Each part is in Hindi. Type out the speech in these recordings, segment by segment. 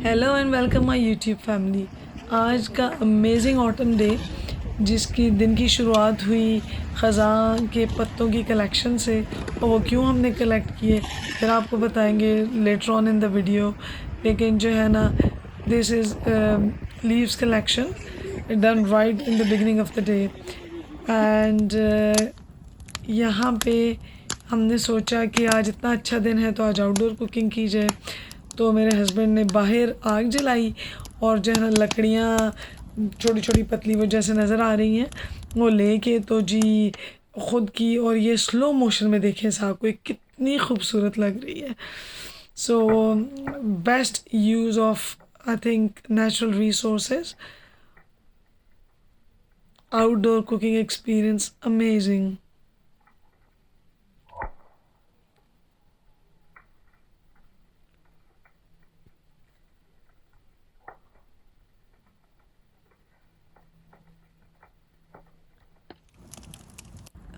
Hello and welcome my YouTube family. आज का अमेजिंग ऑटम डे जिसकी दिन की शुरुआत हुई ख़ज़ां के पत्तों की कलेक्शन से, और वो क्यों हमने कलेक्ट किए फिर आपको बताएंगे later on in the video. लेकिन जो है ना, this is leaves collection done right in the beginning of the day. And यहाँ पे हमने सोचा कि आज इतना अच्छा दिन है तो आज आउटडोर कुकिंग की जाए। तो मेरे हस्बैंड ने बाहर आग जलाई और जो है ना, लकड़ियाँ छोटी छोटी पतली वो जैसे नज़र आ रही हैं वो लेके तो जी ख़ुद की, और ये स्लो मोशन में देखें इस आग को, ये कितनी खूबसूरत लग रही है। So best use of I think natural resources, outdoor cooking experience amazing.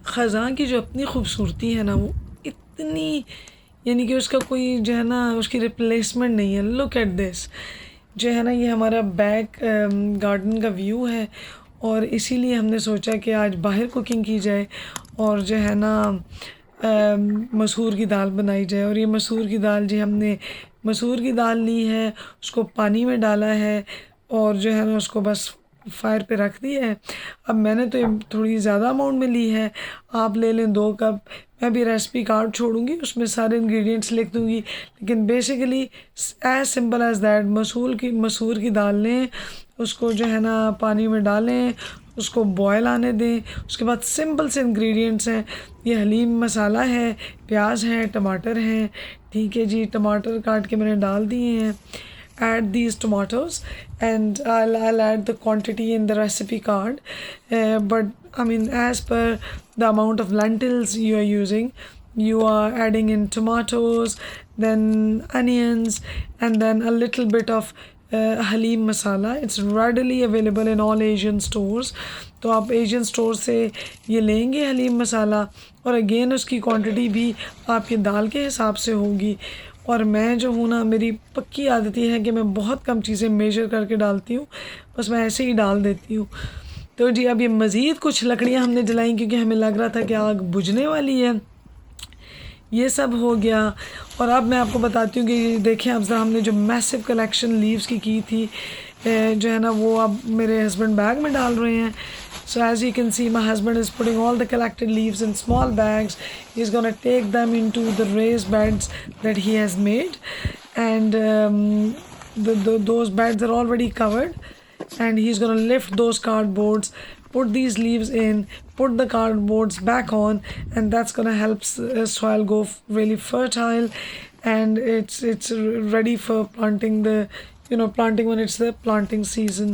ख़ज़ां की जो अपनी खूबसूरती है ना, वो इतनी, यानी कि उसका कोई जो है ना, उसकी रिप्लेसमेंट नहीं है। लुक एट दिस, जो है ना, ये हमारा बैक गार्डन का व्यू है और इसीलिए हमने सोचा कि आज बाहर कुकिंग की जाए और जो है ना मसूर की दाल बनाई जाए। और ये मसूर की दाल जी, हमने मसूर की दाल ली है, उसको पानी में डाला है और जो है ना उसको बस फायर पे रख दिया है। अब मैंने तो ये थोड़ी ज़्यादा अमाउंट में ली है, आप ले लें 2 कप। मैं भी रेसिपी कार्ड छोड़ूंगी, उसमें सारे इंग्रेडिएंट्स लिख दूंगी, लेकिन basically as simple as that. मसूर की दाल लें, उसको जो है ना पानी में डालें, उसको बॉयल आने दें। उसके बाद सिंपल से इंग्रेडिएंट्स हैं, ये हलीम मसाला है, प्याज है, टमाटर हैं। ठीक है जी, टमाटर काट के मैंने डाल दिए हैं। Add these tomatoes and I'll add the quantity in the recipe card, but I mean, as per the amount of lentils you are using, you are adding in tomatoes, then onions, and then a little bit of haleem masala. It's readily available in all Asian stores. तो आप एशियन स्टोर से ये लेंगे हलीम मसाला, और अगेन उसकी क्वांटिटी भी आपकी दाल के हिसाब से होगी। और मैं जो हूँ ना, मेरी पक्की आदत ये है कि मैं बहुत कम चीज़ें मेजर करके डालती हूँ, बस मैं ऐसे ही डाल देती हूँ। तो जी, अब ये मज़ीद कुछ लकड़ियाँ हमने जलाई क्योंकि हमें लग रहा था कि आग बुझने वाली है। ये सब हो गया। और अब मैं आपको बताती हूँ कि देखें, अब हमने जो मैसिव कलेक्शन लीव्स की थी, जो है ना, वो अब मेरे हस्बैंड बैग में डाल रहे हैं। So as you can see, my husband is putting all the collected leaves in small bags. He's gonna take them into the raised beds that he has made, and those beds are already covered. And he's gonna lift those cardboards, put these leaves in, put the cardboards back on, and that's gonna help soil go really fertile, and it's ready for planting the planting when it's the planting season.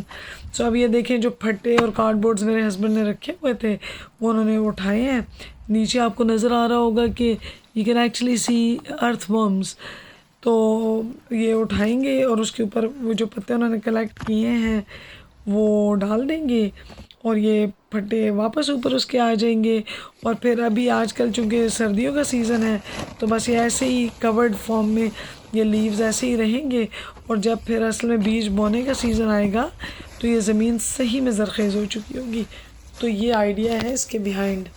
So अब ये देखें, जो फट्टे और कार्डबोर्ड्स मेरे हस्बैंड ने रखे हुए थे वो उन्होंने उठाए हैं। नीचे आपको नज़र आ रहा होगा कि you can actually see earthworms. तो ये उठाएंगे और उसके ऊपर वो जो पत्ते उन्होंने कलेक्ट किए हैं वो डाल देंगे, और ये फट्टे वापस ऊपर उसके आ जाएंगे। और फिर अभी आजकल चूँकि सर्दियों का सीज़न है, तो बस ये ऐसे ही कवर्ड फॉर्म में ये लीव्स ऐसे ही रहेंगे। और जब फिर असल में बीज बोने का सीज़न आएगा तो ये ज़मीन सही में ज़रख़ेज़ हो चुकी होगी। तो ये आइडिया है इसके बिहाइंड।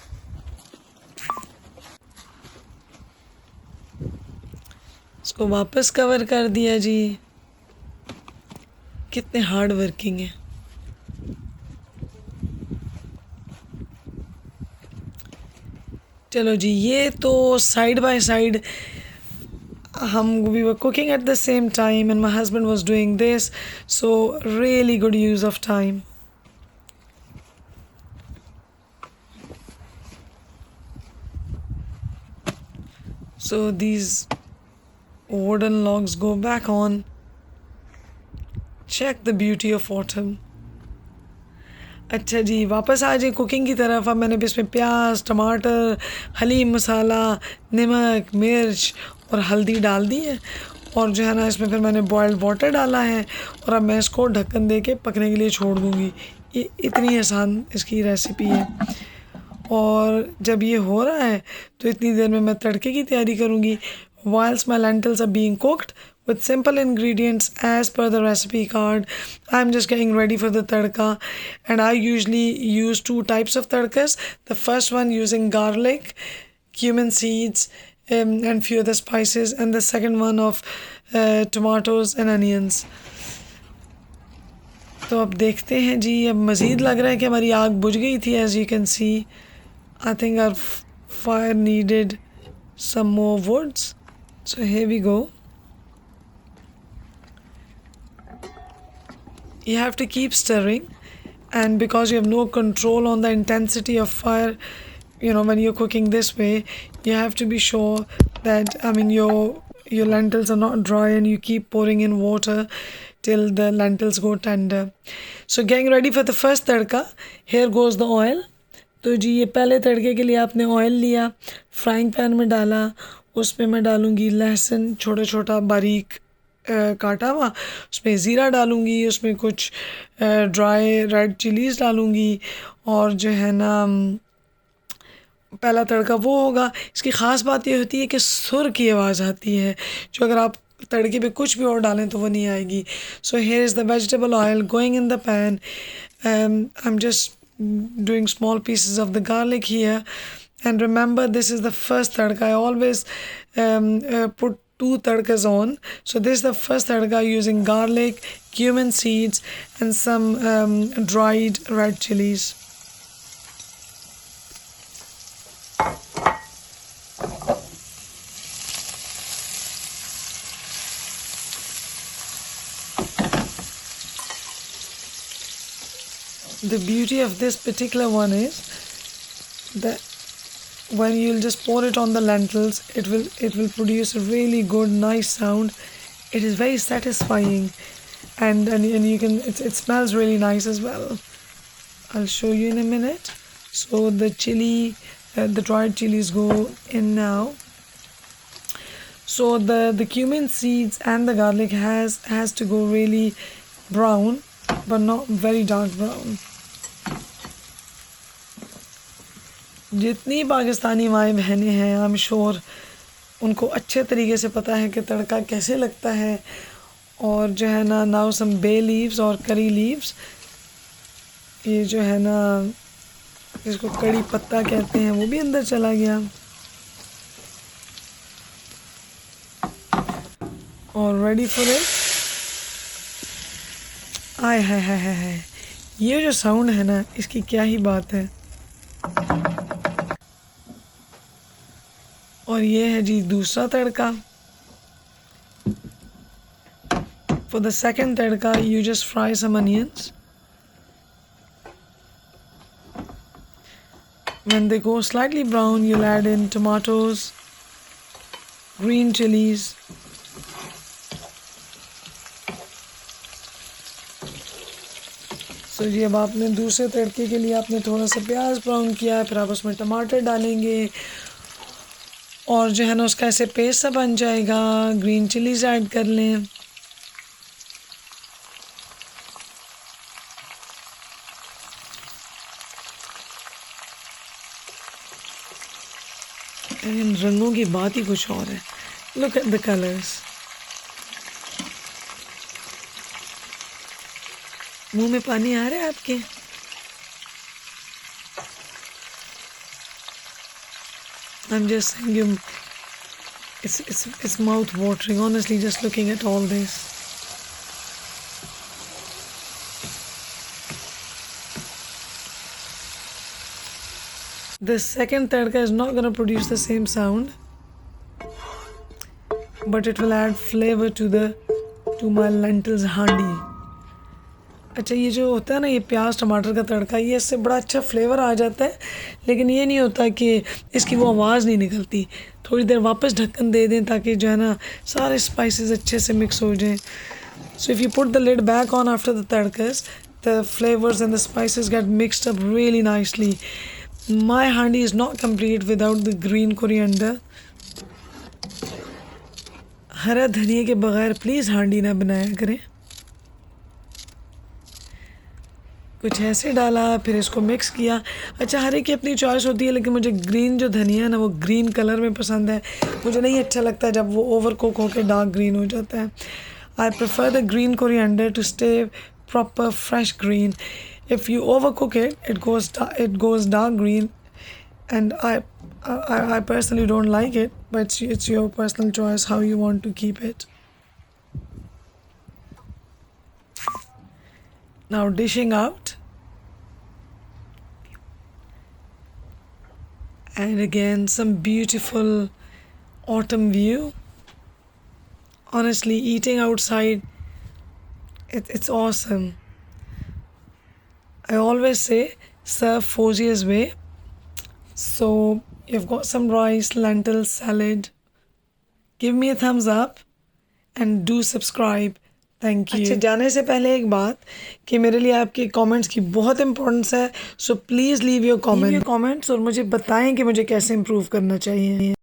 इसको वापस कवर कर दिया जी। कितने हार्ड वर्किंग है। चलो जी, ये तो side by side we were cooking at the same time and my husband was doing this, so really good use of time. So these wooden logs go back on. Check the beauty of autumn. अच्छा जी, वापस आ जाए कुकिंग की तरफ। अब मैंने इसमें प्याज, टमाटर, हलीम मसाला, नमक, मिर्च और हल्दी डाल दी है, और जो है ना इसमें फिर मैंने बॉयल्ड वाटर डाला है, और अब मैं इसको ढक्कन दे के पकने के लिए छोड़ दूँगी। ये इतनी आसान इसकी रेसिपी है। और जब ये हो रहा है तो इतनी देर में मैं तड़के की तैयारी करूँगी। Whilst my lentils are being cooked, with simple ingredients as per the recipe card. I'm just getting ready for the tadka, and I usually use two types of tadkas. The first one using garlic, cumin seeds, and few other spices, and the second one of tomatoes and onions. तो अब देखते हैं जी, अब मज़ीद लग रहा है कि हमारी आग बुझ गई थी. As you can see, I think our fire needed some more woods. So here we go. You have to keep stirring, and because you have no control on the intensity of fire, when you're cooking this way, you have to be sure that your lentils are not dry, and you keep pouring in water till the lentils go tender. So getting ready for the first tadka. Here goes the oil. तो जी ये पहले तड़के के लिए आपने ऑयल लिया, फ्राइंग पैन में डाला, उसमें मैं डालूँगी लहसुन छोटा छोटा बारीक काटा हुआ, उसमें ज़ीरा डालूँगी, उसमें कुछ ड्राई रेड चिलीज़ डालूँगी, और जो है ना पहला तड़का वो होगा. इसकी ख़ास बात ये होती है कि सुर की आवाज़ आती है, जो अगर आप तड़के पे कुछ भी और डालें तो वो नहीं आएगी. So here is the vegetable oil going in the pan. I am just doing small pieces of the garlic here, and remember this is the first tadka. I always put two tadkas on, so this is the first tadka using garlic, cumin seeds, and some dried red chilies. The beauty of this particular one is that when you'll just pour it on the lentils, it will produce a really good, nice sound. It is very satisfying, and you can it smells really nice as well. I'll show you in a minute. So the chili, the dried chilies go in now. So the cumin seeds and the garlic has to go really brown, but not very dark brown. जितनी पाकिस्तानी माएँ बहनें हैं, आई एम श्योर उनको अच्छे तरीके से पता है कि तड़का कैसे लगता है. और जो है ना, नाउ सम बे लीव्स और करी लीव्स, ये जो है ना इसको कड़ी पत्ता कहते हैं, वो भी अंदर चला गया. और रेडी फॉर इट. आय हाय हाय हाय हाय, ये जो साउंड है ना, इसकी क्या ही बात है. और ये है जी दूसरा तड़का. For the second tadka, you just fry some onions. When they go slightly brown, you'll add in tomatoes, green chilies, so जी अब आपने दूसरे तड़के के लिए आपने थोड़ा सा प्याज ब्राउन किया है, फिर आप उसमें टमाटर डालेंगे, और जो है ना उसका ऐसे पेस्ट सा बन जाएगा. ग्रीन चिलीज़ ऐड कर लें. इन रंगों की बात ही कुछ और है. Look at the colours. मुंह में पानी आ रहा है आपके. I'm just saying, it's mouth watering, honestly, just looking at all this. The second tadka is not going to produce the same sound, but it will add flavor to my lentils handi. अच्छा, ये जो होता है ना, ये प्याज टमाटर का तड़का, ये इससे बड़ा अच्छा फ्लेवर आ जाता है, लेकिन ये नहीं होता कि इसकी वो आवाज़ नहीं निकलती. थोड़ी देर वापस ढक्कन दे दें ताकि जो है ना सारे स्पाइसेस अच्छे से मिक्स हो जाएं. So if you put the lid back on after the tadkas, the flavours and the spices get mixed up really nicely. My handi is not complete without the green coriander. हरा धनिया के बगैर प्लीज़ हांडी ना बनाया करें. कुछ ऐसे डाला, फिर इसको मिक्स किया। अच्छा, हर एक की अपनी चॉइस होती है, लेकिन मुझे ग्रीन जो धनिया है ना वो ग्रीन कलर में पसंद है। मुझे नहीं अच्छा लगता जब वो ओवर कुक होकर डार्क ग्रीन हो जाता है। I prefer the green coriander to stay proper fresh green. If you overcook it, it goes dark green, and I personally don't like it. But it's your personal choice how you want to keep it. Now dishing out, and again some beautiful autumn view. Honestly, eating outside, it's awesome. I always say serve Fozier's way. So you've got some rice, lentils, salad. Give me a thumbs up and do subscribe. Thank you. अच्छा, जाने से पहले एक बात कि मेरे लिए आपके कमेंट्स की बहुत इंपॉर्टेंस है। So please leave your comments और मुझे बताएं कि मुझे कैसे इम्प्रूव करना चाहिए।